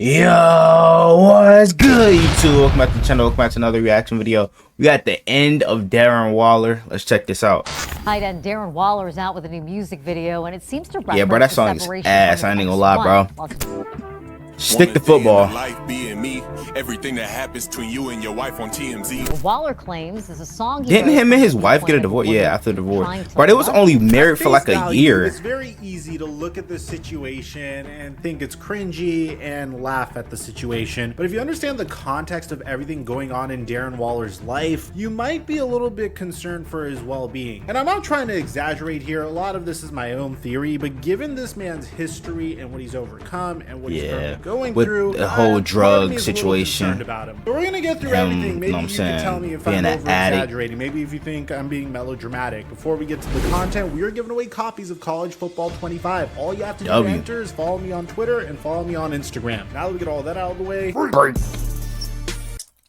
Yo, what's good, YouTube? Welcome back to the channel. Welcome back to another reaction video. We got the end of Darren Waller. Let's check this out. Tight end Darren Waller is out with a new music video, and it seems to reference Yeah, bro, that song is ass. I ain't gonna lie, bro. Stick to football. Life being me, everything that happens between you and your wife on TMZ. Waller claims is a song. Didn't him and his wife get a divorce? Yeah, after the divorce. But they was only married for like a year. It's very easy to look at this situation and think it's cringy and laugh at the situation. But if you understand the context of everything going on in Darren Waller's life, you might be a little bit concerned for his well-being. And I'm not trying to exaggerate here. A lot of this is my own theory, but given this man's history and what he's overcome and what he's currently going with through, the whole drug situation about him. But we're gonna get through everything. Maybe you can tell me if I'm over exaggerating. Maybe if you think I'm being melodramatic. Before we get to the content, we are giving away copies of College Football 25. All you have to do to enter is follow me on Twitter and follow me on Instagram. Now that we get all that out of the way,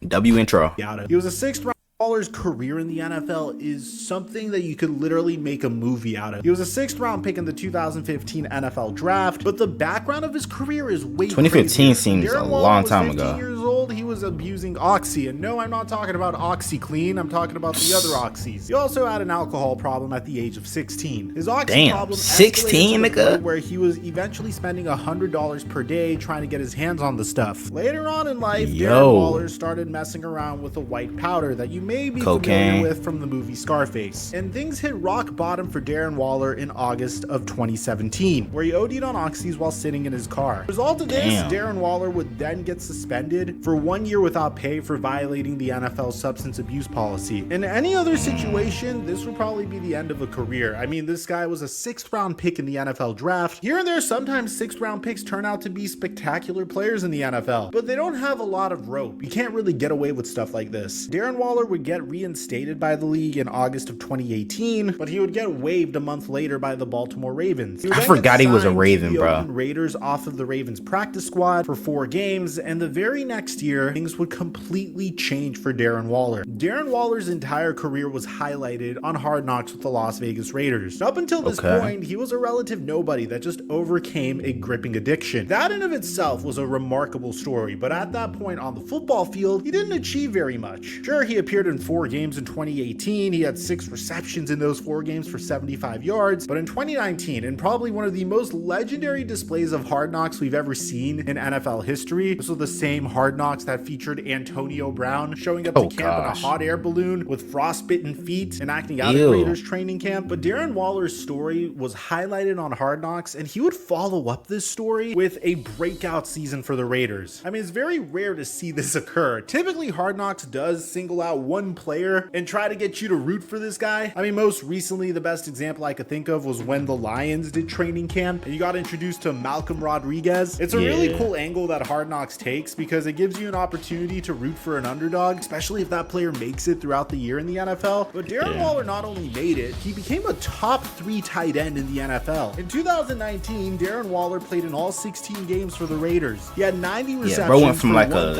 W intro. He was a sixth round. Waller's career in the NFL is something that you could literally make a movie out of. He was a sixth round pick in the 2015 NFL draft, but the background of his career is way 2015 seems a long time ago. Years old, he was abusing Oxy, and no, I'm not talking about OxyClean. I'm talking about the other Oxys. He also had an alcohol problem at the age of 16. His Oxy problem 16, nigga, where he was eventually spending $100 per day trying to get his hands on the stuff. Later on in life, Darren Waller started messing around with a white powder that you may be familiar with from the movie Scarface. And things hit rock bottom for Darren Waller in August of 2017, where he OD'd on Oxys while sitting in his car. Result of this, Darren Waller would then get suspended for 1 year without pay for violating the NFL's substance abuse policy. In any other situation, this would probably be the end of a career. I mean, this guy was a sixth round pick in the NFL draft. Here and there, sometimes sixth round picks turn out to be spectacular players in the NFL, but they don't have a lot of rope. You can't really get away with stuff like this. Darren Waller would get reinstated by the league in August of 2018, but he would get waived a month later by the Baltimore Ravens. I forgot he was a Raven, bro. Raiders off of the Ravens practice squad for 4 games, and the very next year, things would completely change for Darren Waller. Darren Waller's entire career was highlighted on Hard Knocks with the Las Vegas Raiders. Up until this point, he was a relative nobody that just overcame a gripping addiction. That in of itself was a remarkable story, but at that point on the football field, he didn't achieve very much. Sure, he appeared in 4 games in 2018. He had 6 receptions in those 4 games for 75 yards. But in 2019, in probably one of the most legendary displays of Hard Knocks we've ever seen in NFL history, this was the same Hard Knocks that featured Antonio Brown showing up to camp in a hot air balloon with frostbitten feet and acting out at Raiders training camp. But Darren Waller's story was highlighted on Hard Knocks, and he would follow up this story with a breakout season for the Raiders. I mean, it's very rare to see this occur. Typically, Hard Knocks does single out one player and try to get you to root for this guy. I mean, most recently, the best example I could think of was when the Lions did training camp and you got introduced to Malcolm Rodriguez. It's a really cool angle that Hard Knocks takes because it gives you an opportunity to root for an underdog, especially if that player makes it throughout the year in the NFL. But Darren Waller not only made it, he became a top 3 tight end in the NFL. In 2019, Darren Waller played in all 16 games for the Raiders. He had 90 receptions, bro went from like a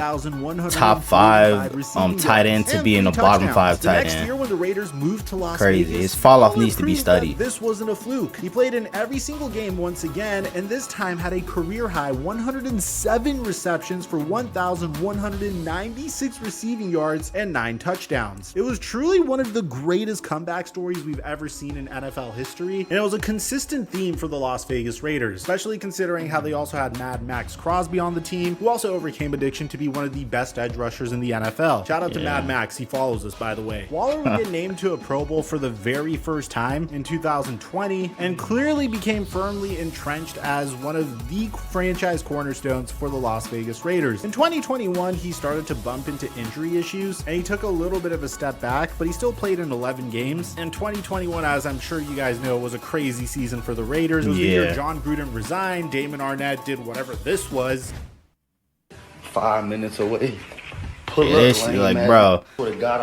top 5 tight end to being a bottom 5 tight end. Next year when the Raiders moved to Las Vegas, his fall off needs to be studied. This wasn't a fluke. He played in every single game once again, and this time had a career high 107 receptions for 1,196 receiving yards and 9 touchdowns. It was truly one of the greatest comeback stories we've ever seen in NFL history, and it was a consistent theme for the Las Vegas Raiders, especially considering how they also had Mad Max Crosby on the team, who also overcame addiction to be one of the best edge rushers in the NFL. Shout out to Mad Max, he follows us, by the way. Waller would get named to a Pro Bowl for the very first time in 2020 and clearly became firmly entrenched as one of the franchise cornerstones for the Las Vegas Raiders. In 2021, he started to bump into injury issues and he took a little bit of a step back, but he still played in 11 games. And 2021, as I'm sure you guys know, was a crazy season for the Raiders. It was the year John Gruden resigned, Damon Arnett did whatever this was. 5 minutes away. Like, bro,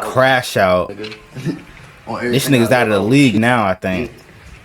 crash out. This nigga's out of the league now, I think.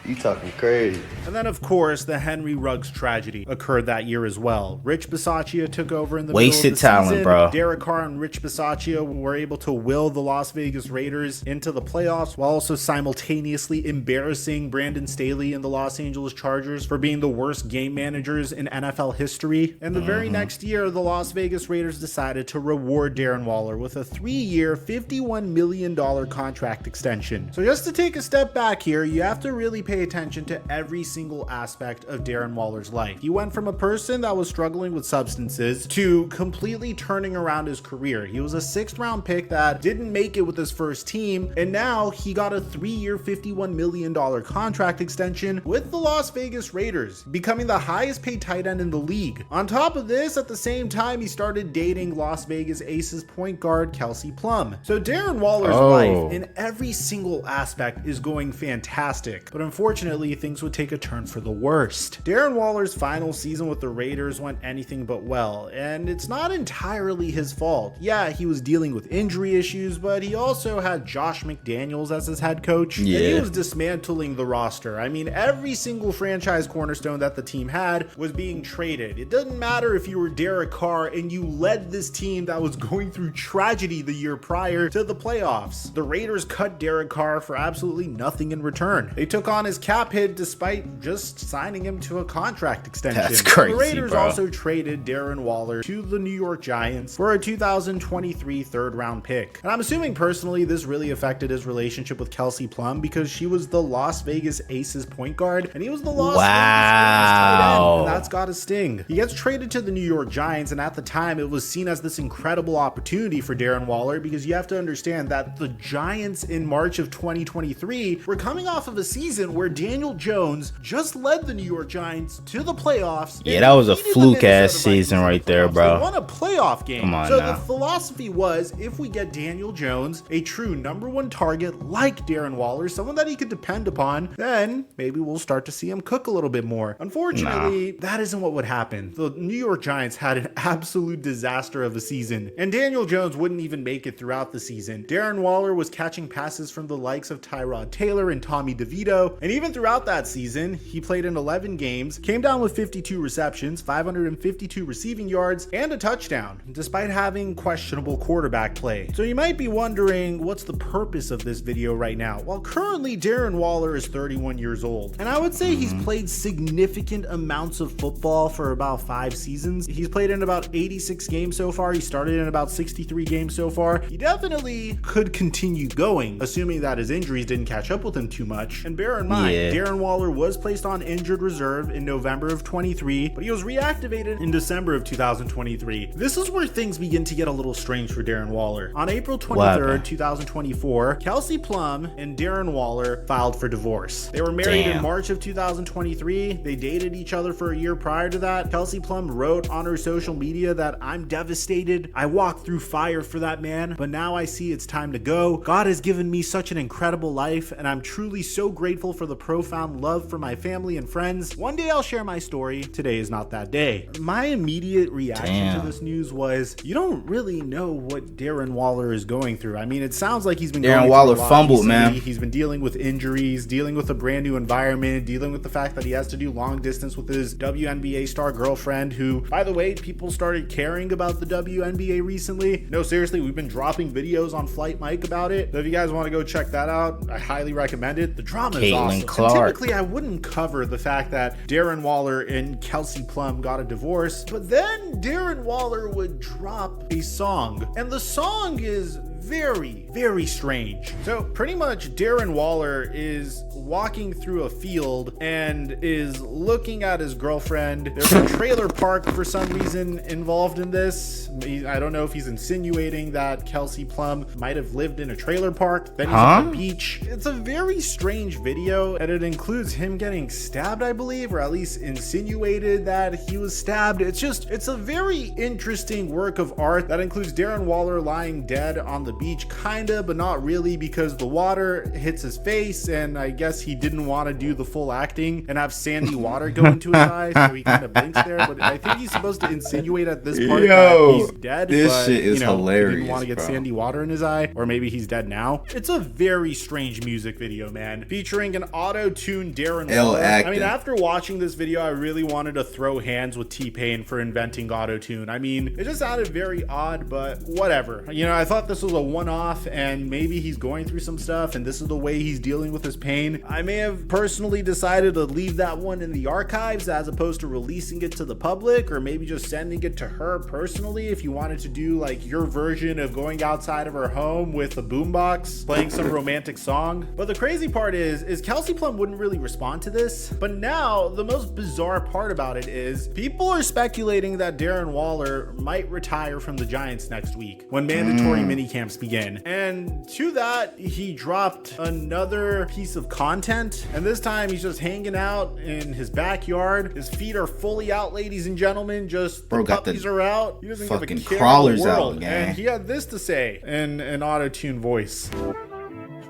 You talking crazy. And then, of course, the Henry Ruggs tragedy occurred that year as well. Rich Bisaccia took over in the Wasted middle of the talent, season. bro. Derek Carr and Rich Bisaccia were able to will the Las Vegas Raiders into the playoffs while also simultaneously embarrassing Brandon Staley and the Los Angeles Chargers for being the worst game managers in NFL history. And the very next year, the Las Vegas Raiders decided to reward Darren Waller with a 3-year, $51 million contract extension. So just to take a step back here, you have to really pay attention to every single aspect of Darren Waller's life. He went from a person that was struggling with substances to completely turning around his career. He was a 6th round pick that didn't make it with his first team, and now he got a 3-year, $51 million contract extension with the Las Vegas Raiders, becoming the highest paid tight end in the league. On top of this, at the same time, he started dating Las Vegas Aces point guard Kelsey Plum. So Darren Waller's life in every single aspect is going fantastic, but unfortunately things would take a turn for the worst. Darren Waller's final season with the Raiders went anything but well, and it's not entirely his fault. Yeah, he was dealing with injury issues, but he also had Josh McDaniels as his head coach, and he was dismantling the roster. I mean, every single franchise cornerstone that the team had was being traded. It doesn't matter if you were Derek Carr and you led this team that was going through tragedy the year prior to the playoffs. The Raiders cut Derek Carr for absolutely nothing in return. They took on his cap hit despite just signing him to a contract extension. That's crazy, the Raiders bro. also traded Darren Waller to the New York Giants for a 2023 3rd round pick. And I'm assuming personally this really affected his relationship with Kelsey Plum because she was the Las Vegas Aces point guard and he was the Las Vegas Raiders tight end, and that's got to sting. He gets traded to the New York Giants, and at the time it was seen as this incredible opportunity for Darren Waller because you have to understand that the Giants in March of 2023 were coming off of a season where Daniel Jones just led the New York Giants to the playoffs. Yeah, that was a fluke ass season right there, bro. They won a playoff game. Come on so now. the philosophy was, if we get Daniel Jones, a true #1 target like Darren Waller, someone that he could depend upon, then maybe we'll start to see him cook a little bit more. Unfortunately, that isn't what would happen. The New York Giants had an absolute disaster of a season, and Daniel Jones wouldn't even make it throughout the season. Darren Waller was catching passes from the likes of Tyrod Taylor and Tommy DeVito, and even throughout that season, he played in 11 games, came down with 52 receptions, 552 receiving yards, and a touchdown, despite having questionable quarterback play. So you might be wondering, what's the purpose of this video right now? Well, currently Darren Waller is 31 years old, and I would say he's played significant amounts of football for about 5 seasons. He's played in about 86 games so far. He started in about 63 games so far. He definitely could continue going, assuming that his injuries didn't catch up with him too much. And bear in mind, Darren Waller was placed on injured reserve in November of 23, but he was reactivated in December of 2023. This is where things begin to get a little strange for Darren Waller. On April 23rd, 2024, Kelsey Plum and Darren Waller filed for divorce. They were married in March of 2023. They dated each other for a year prior to that. Kelsey Plum wrote on her social media that, "I'm devastated. I walked through fire for that man, but now I see it's time to go. God has given me such an incredible life, and I'm truly so grateful for the profound love for my family and friends. One day I'll share my story. Today is not that day." My immediate reaction to this news was, you don't really know what Darren Waller is going through. I mean, it sounds like he's been Darren Waller fumbled, man. He's been dealing with injuries, dealing with a brand new environment, dealing with the fact that he has to do long distance with his WNBA star girlfriend, who, by the way, people started caring about the WNBA recently. No, seriously, we've been dropping videos on Flight Mike about it. So if you guys want to go check that out, I highly recommend it. The drama is awesome. Clark. And typically, I wouldn't cover the fact that Darren Waller and Kelsey Plum got a divorce, but then Darren Waller would drop a song, and the song is very, very strange. So pretty much Darren Waller is walking through a field and is looking at his girlfriend. There's a trailer park for some reason involved in this. I don't know if he's insinuating that Kelsey Plum might have lived in a trailer park. Then he's on the beach. It's a very strange video, and it includes him getting stabbed, I believe, or at least insinuated that he was stabbed. It's a very interesting work of art that includes Darren Waller lying dead on the beach, kinda, but not really, because the water hits his face, and I guess he didn't want to do the full acting and have sandy water go into his eyes, so he kind of blinks there. But I think he's supposed to insinuate at this part that he's dead. This but, shit is hilarious. He didn't want to get sandy water in his eye, or maybe he's dead now. It's a very strange music video, man, featuring an auto-tuned Darren Waller. I mean, after watching this video, I really wanted to throw hands with T-Pain for inventing auto-tune. I mean, it just sounded very odd, but whatever. You know, I thought this was a one-off, and maybe he's going through some stuff, and this is the way he's dealing with his pain. I may have personally decided to leave that one in the archives as opposed to releasing it to the public, or maybe just sending it to her personally if you wanted to do like your version of going outside of her home with a boombox playing some romantic song. But the crazy part is Kelsey Plum wouldn't really respond to this. But now the most bizarre part about it is people are speculating that Darren Waller might retire from the Giants next week when mandatory mini camps begin. And to that, he dropped another piece of content, and this time he's just hanging out in his backyard. His feet are fully out, ladies and gentlemen. Just the puppies are out. He doesn't give a care crawlers in the world. out, gang. And he had this to say in an auto-tune voice.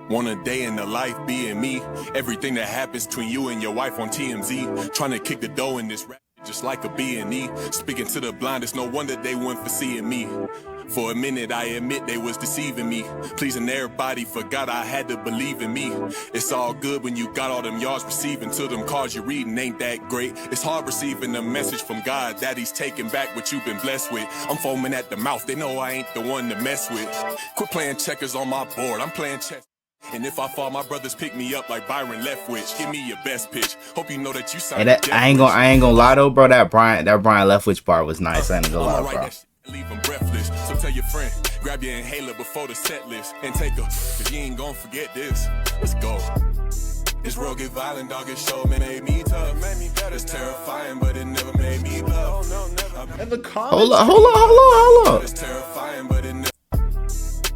Want a day in the life being me. Everything that happens between you and your wife on TMZ. Trying to kick the dough in this rap just like a B&E. Speaking to the blind, it's no wonder they weren't foreseeing me. For a minute, I admit they was deceiving me. Pleasing everybody, forgot I had to believe in me. It's all good when you got all them yards receiving. Till them cards you reading ain't that great. It's hard receiving a message from God that he's taking back what you've been blessed with. I'm foaming at the mouth, they know I ain't the one to mess with. Quit playing checkers on my board, I'm playing chess. And if I fall, my brothers pick me up like Byron Leftwich. Give me your best pitch. Hope you know that you sound. I ain't gonna lie though, bro. That Brian Leftwich part was nice. I ain't gonna lie, bro. Leave them breathless. So tell your friend, grab your inhaler before the set list and take a, cause you ain't gonna forget this. Let's go. This road get violent, dog. It show made me tough. Made me better. It's terrifying, but it never made me love. No, never. And the comments. Hold up. It's terrifying, but it never.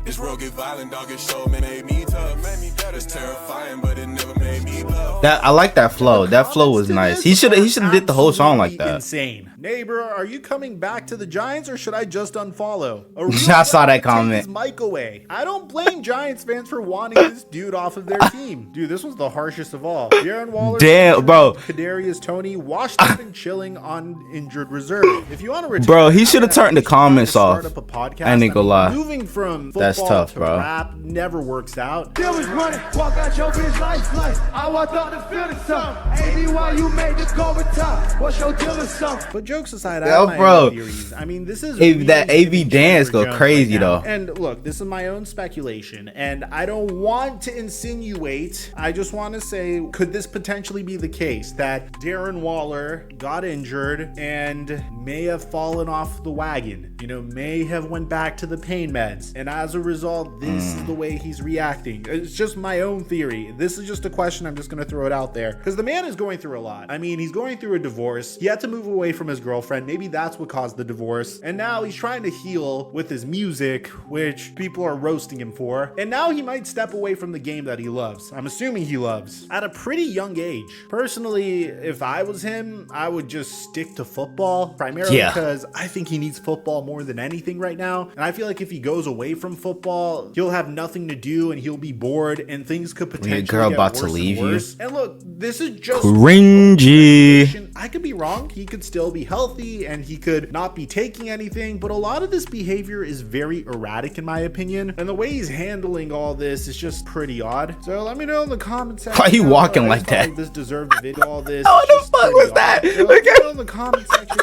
This road get violent, dog. It show made me tough. Made me better. It's terrifying, but it never made me love. I like that flow. That flow was nice. He should have did the whole song like that. Insane. Neighbor, are you coming back to the Giants, or should I just unfollow? I saw that comment. Take his mic away. I don't blame Giants fans for wanting this dude off of their team. Dude, this was the harshest of all. Darren Waller, damn, bro. Kadarius Toney washed up and chilling on injured reserve. If you want to retire, bro, he should have turned the comments off. Up a podcast. I ain't gonna lie. Moving from football that's tough, to bro. rap never works out. There was running, walk out your bitch life. I walked out the field or something. AB, why you made this go retire? What's your deal or something? But jokes aside, Yo, I have bro. my own theories. I mean, this is that AV dance go crazy though. And look, this is my own speculation, and I don't want to insinuate. I just want to say, could this potentially be the case that Darren Waller got injured and may have fallen off the wagon? You know, may have went back to the pain meds, and as a result, this is the way he's reacting. It's just my own theory. This is just a question. I'm just going to throw it out there because the man is going through a lot. I mean, he's going through a divorce. He had to move away from his girlfriend. Maybe that's what caused the divorce. And now he's trying to heal with his music, which people are roasting him for. And now he might step away from the game that he loves. I'm assuming he loves at a pretty young age. Personally, if I was him, I would just stick to football primarily because I think he needs football more than anything right now. And I feel like if he goes away from football, he'll have nothing to do and he'll be bored and things could potentially get about worse to leave and worse. And look, this is just cringy. I could be wrong. He could still be healthy and he could not be taking anything, but a lot of this behavior is very erratic in my opinion. And the way he's handling all this is just pretty odd. So let me know in the comment section. Why are you walking like that? Like this deserved the video. All this. What the fuck was that? So let me know in the comment section.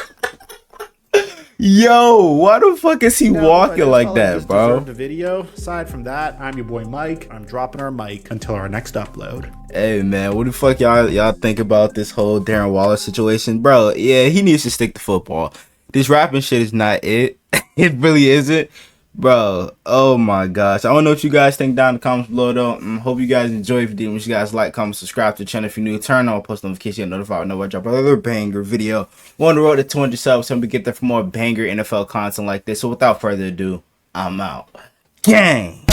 Yo, why the fuck is he walking like that, bro? The video. Aside from that, I'm your boy Mike. I'm dropping our mic until our next upload. Hey man, what the fuck y'all think about this whole Darren Waller situation, bro? Yeah, he needs to stick to football. This rapping shit is not it. It really isn't, bro. Oh my gosh, I don't know what you guys think down in the comments below though. Hope you guys enjoy. If you did, make sure you guys like, comment, subscribe to the channel if you're new. Turn on post notifications, get notified whenever I drop another banger video. We're on the road to 200 subs, so we get there for more banger NFL content like this. So without further ado, I'm out. Gang.